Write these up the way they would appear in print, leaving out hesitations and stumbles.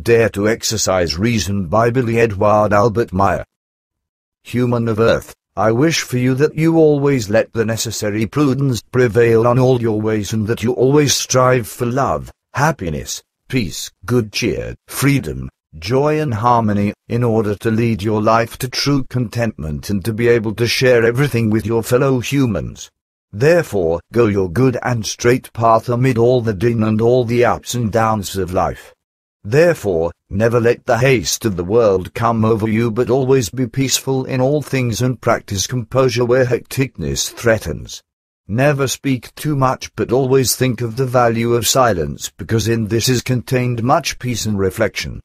Dare to Exercise Reason by Billy Edward Albert Meier. Human of Earth, I wish for you that you always let the necessary prudence prevail on all your ways, and that you always strive for love, happiness, peace, good cheer, freedom, joy and harmony, in order to lead your life to true contentment and to be able to share everything with your fellow humans. Therefore, go your good and straight path amid all the din and all the ups and downs of life. Therefore, never let the haste of the world come over you, but always be peaceful in all things and practice composure where hecticness threatens. Never speak too much, but always think of the value of silence, because in this is contained much peace and reflection.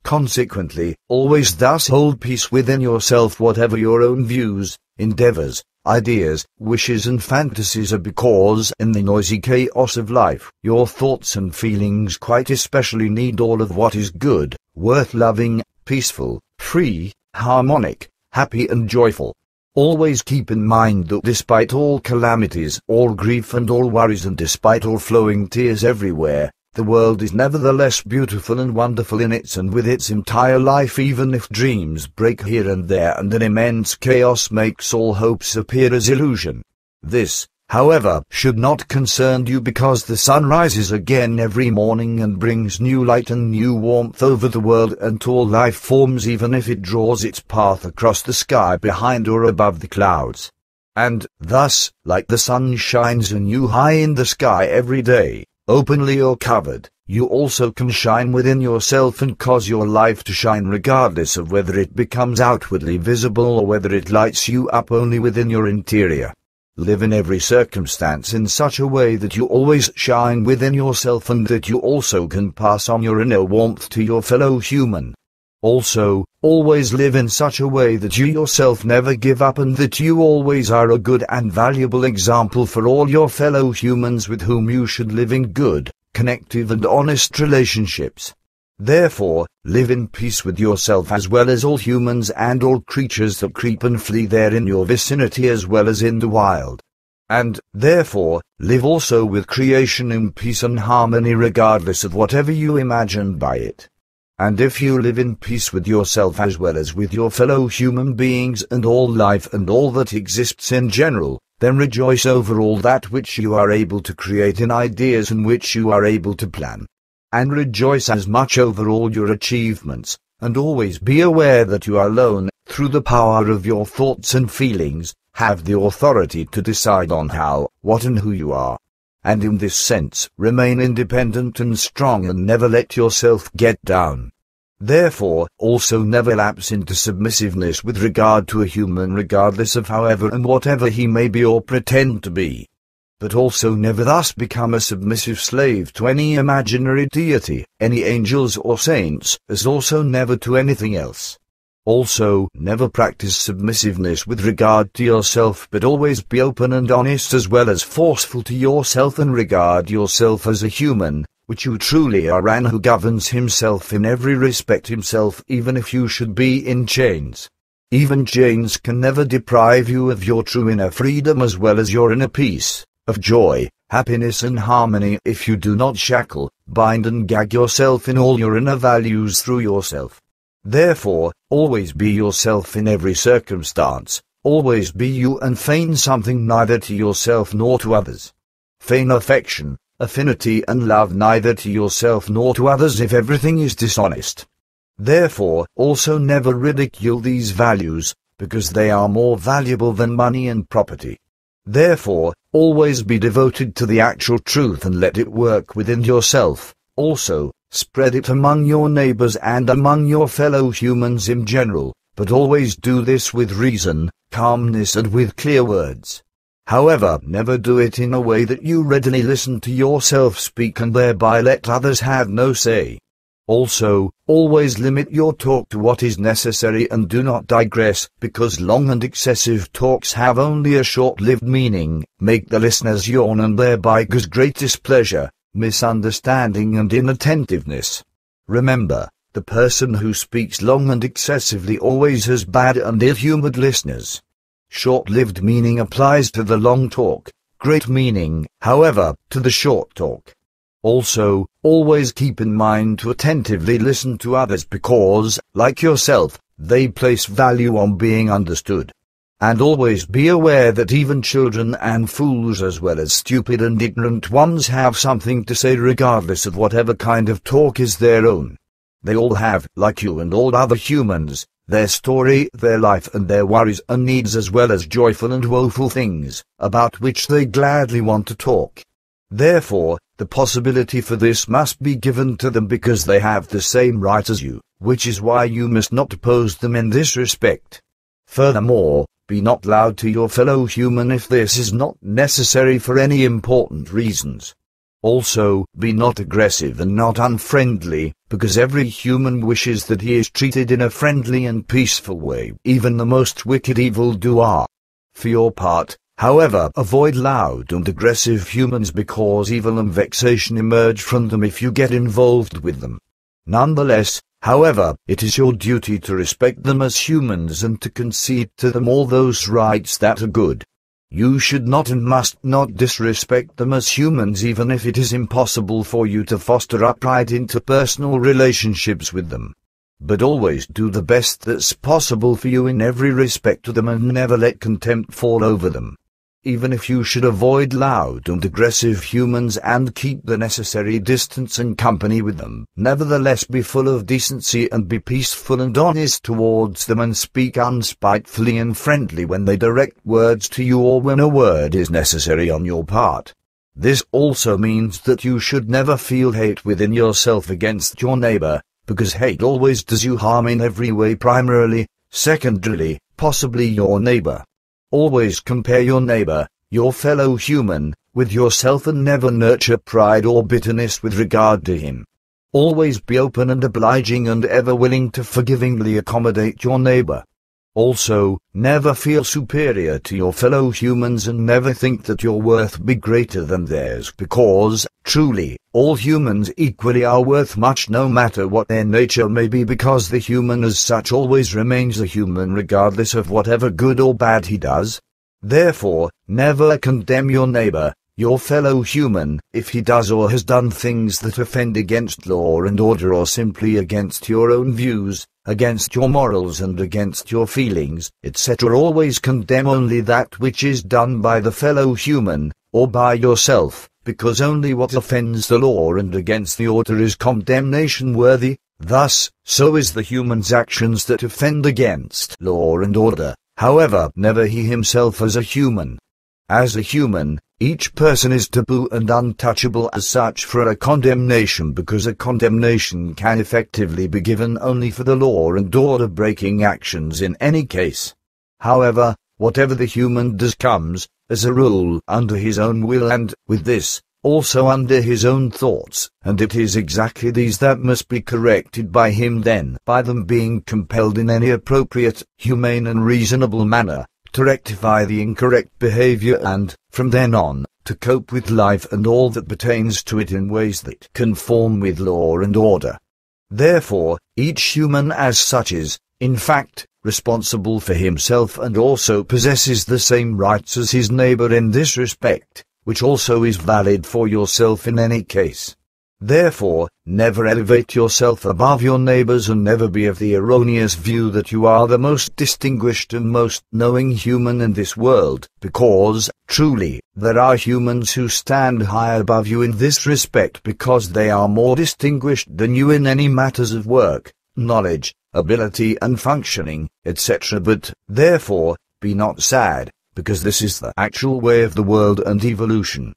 Consequently, always thus hold peace within yourself, whatever your own views, endeavours, ideas, wishes and fantasies are, because in the noisy chaos of life, your thoughts and feelings quite especially need all of what is good, worth loving, peaceful, free, harmonic, happy and joyful. Always keep in mind that despite all calamities, all grief and all worries, and despite all flowing tears everywhere, the world is nevertheless beautiful and wonderful in its and with its entire life, even if dreams break here and there and an immense chaos makes all hopes appear as illusion. This, however, should not concern you, because the sun rises again every morning and brings new light and new warmth over the world and to all life forms, even if it draws its path across the sky behind or above the clouds. And, thus, like the sun shines anew high in the sky every day, openly or covered, you also can shine within yourself and cause your life to shine, regardless of whether it becomes outwardly visible or whether it lights you up only within your interior. Live in every circumstance in such a way that you always shine within yourself, and that you also can pass on your inner warmth to your fellow human. Also, always live in such a way that you yourself never give up, and that you always are a good and valuable example for all your fellow humans with whom you should live in good, connective and honest relationships. Therefore, live in peace with yourself as well as all humans and all creatures that creep and flee there in your vicinity as well as in the wild. And, therefore, live also with creation in peace and harmony, regardless of whatever you imagine by it. And if you live in peace with yourself as well as with your fellow human beings and all life and all that exists in general, then rejoice over all that which you are able to create in ideas and which you are able to plan. And rejoice as much over all your achievements, and always be aware that you are alone, through the power of your thoughts and feelings, have the authority to decide on how, what and who you are. And in this sense, remain independent and strong, and never let yourself get down. Therefore, also never lapse into submissiveness with regard to a human, regardless of however and whatever he may be or pretend to be. But also never thus become a submissive slave to any imaginary deity, any angels or saints, as also never to anything else. Also, never practice submissiveness with regard to yourself, but always be open and honest as well as forceful to yourself, and regard yourself as a human, which you truly are, and who governs himself in every respect himself, even if you should be in chains. Even chains can never deprive you of your true inner freedom as well as your inner peace, of joy, happiness and harmony, if you do not shackle, bind and gag yourself in all your inner values through yourself. Therefore, always be yourself in every circumstance, always be you, and feign something neither to yourself nor to others. Feign affection, affinity and love neither to yourself nor to others if everything is dishonest. Therefore, also never ridicule these values, because they are more valuable than money and property. Therefore, always be devoted to the actual truth and let it work within yourself. Also, spread it among your neighbors and among your fellow humans in general, but always do this with reason, calmness and with clear words. However, never do it in a way that you readily listen to yourself speak and thereby let others have no say. Also, always limit your talk to what is necessary and do not digress, because long and excessive talks have only a short-lived meaning, make the listeners yawn and thereby cause great displeasure, misunderstanding and inattentiveness. Remember, the person who speaks long and excessively always has bad and ill-humored listeners. Short-lived meaning applies to the long talk, great meaning, however, to the short talk. Also, always keep in mind to attentively listen to others because, like yourself, they place value on being understood. And always be aware that even children and fools as well as stupid and ignorant ones have something to say regardless of whatever kind of talk is their own. They all have, like you and all other humans, their story, their life and their worries and needs as well as joyful and woeful things, about which they gladly want to talk. Therefore, the possibility for this must be given to them because they have the same right as you, which is why you must not oppose them in this respect. Furthermore, be not loud to your fellow human if this is not necessary for any important reasons. Also, be not aggressive and not unfriendly, because every human wishes that he is treated in a friendly and peaceful way, even the most wicked evildoer. For your part, however, avoid loud and aggressive humans because evil and vexation emerge from them if you get involved with them. Nonetheless, however, it is your duty to respect them as humans and to concede to them all those rights that are good. You should not and must not disrespect them as humans even if it is impossible for you to foster upright interpersonal relationships with them. But always do the best that's possible for you in every respect to them and never let contempt fall over them. Even if you should avoid loud and aggressive humans and keep the necessary distance and company with them, nevertheless be full of decency and be peaceful and honest towards them and speak unspitefully and friendly when they direct words to you or when a word is necessary on your part. This also means that you should never feel hate within yourself against your neighbor, because hate always does you harm in every way, primarily, secondarily, possibly your neighbor. Always compare your neighbor, your fellow human, with yourself and never nurture pride or bitterness with regard to him. Always be open and obliging and ever willing to forgivingly accommodate your neighbor. Also, never feel superior to your fellow humans and never think that your worth be greater than theirs because, truly, all humans equally are worth much no matter what their nature may be because the human as such always remains a human regardless of whatever good or bad he does. Therefore, never condemn your neighbor, your fellow human, if he does or has done things that offend against law and order or simply against your own views, against your morals and against your feelings, etc. Always condemn only that which is done by the fellow human, or by yourself, because only what offends the law and against the order is condemnation worthy. Thus, so is the human's actions that offend against law and order, however, never he himself as a human. As a human, each person is taboo and untouchable as such for a condemnation because a condemnation can effectively be given only for the law and order breaking actions in any case. However, whatever the human does comes, as a rule, under his own will and, with this, also under his own thoughts, and it is exactly these that must be corrected by him then, by them being compelled in any appropriate, humane and reasonable manner, to rectify the incorrect behavior and, from then on, to cope with life and all that pertains to it in ways that conform with law and order. Therefore, each human as such is, in fact, responsible for himself and also possesses the same rights as his neighbor in this respect, which also is valid for yourself in any case. Therefore, never elevate yourself above your neighbors and never be of the erroneous view that you are the most distinguished and most knowing human in this world, because, truly, there are humans who stand high above you in this respect because they are more distinguished than you in any matters of work, knowledge, ability and functioning, etc. But, therefore, be not sad, because this is the actual way of the world and evolution.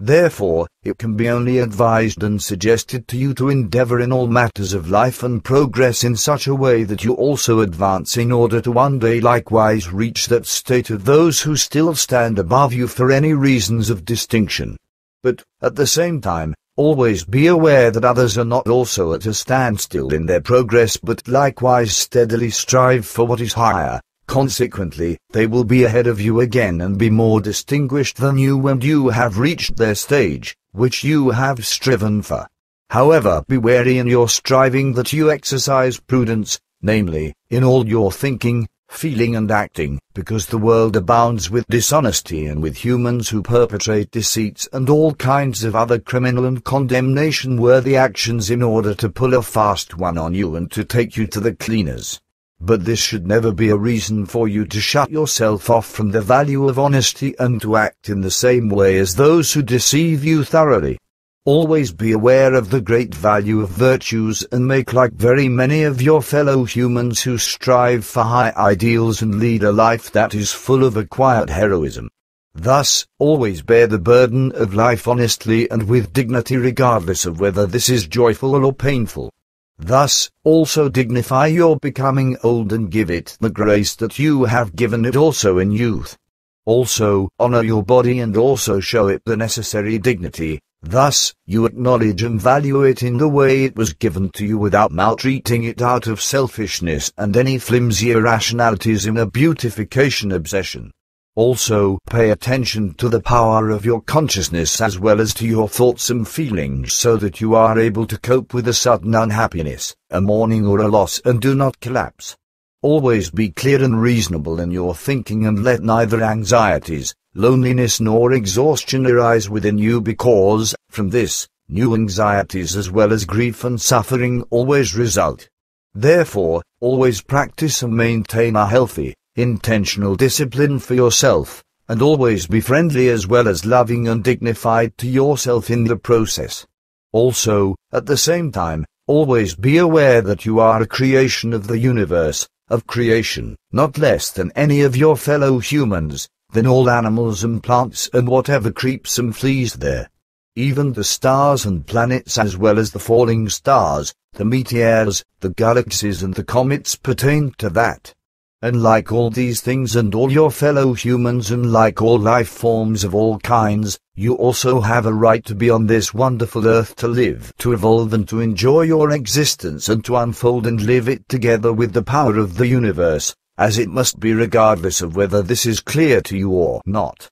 Therefore, it can be only advised and suggested to you to endeavor in all matters of life and progress in such a way that you also advance in order to one day likewise reach that state of those who still stand above you for any reasons of distinction. But, at the same time, always be aware that others are not also at a standstill in their progress but likewise steadily strive for what is higher. Consequently, they will be ahead of you again and be more distinguished than you when you have reached their stage, which you have striven for. However, be wary in your striving that you exercise prudence, namely, in all your thinking, feeling and acting, because the world abounds with dishonesty and with humans who perpetrate deceits and all kinds of other criminal and condemnation-worthy actions in order to pull a fast one on you and to take you to the cleaners. But this should never be a reason for you to shut yourself off from the value of honesty and to act in the same way as those who deceive you thoroughly. Always be aware of the great value of virtues and make like very many of your fellow humans who strive for high ideals and lead a life that is full of acquired heroism. Thus, always bear the burden of life honestly and with dignity regardless of whether this is joyful or painful. Thus, also dignify your becoming old and give it the grace that you have given it also in youth. Also, honor your body and also show it the necessary dignity. Thus, you acknowledge and value it in the way it was given to you without maltreating it out of selfishness and any flimsy irrationalities in a beautification obsession. Also, pay attention to the power of your consciousness as well as to your thoughts and feelings so that you are able to cope with a sudden unhappiness, a mourning or a loss and do not collapse. Always be clear and reasonable in your thinking and let neither anxieties, loneliness nor exhaustion arise within you because, from this, new anxieties as well as grief and suffering always result. Therefore, always practice and maintain a healthy, intentional discipline for yourself, and always be friendly as well as loving and dignified to yourself in the process. Also, at the same time, always be aware that you are a creation of the universe, of creation, not less than any of your fellow humans, than all animals and plants and whatever creeps and flees there. Even the stars and planets as well as the falling stars, the meteors, the galaxies and the comets pertain to that. And like all these things and all your fellow humans and like all life forms of all kinds, you also have a right to be on this wonderful earth to live, to evolve and to enjoy your existence and to unfold and live it together with the power of the universe, as it must be regardless of whether this is clear to you or not.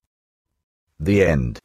The end.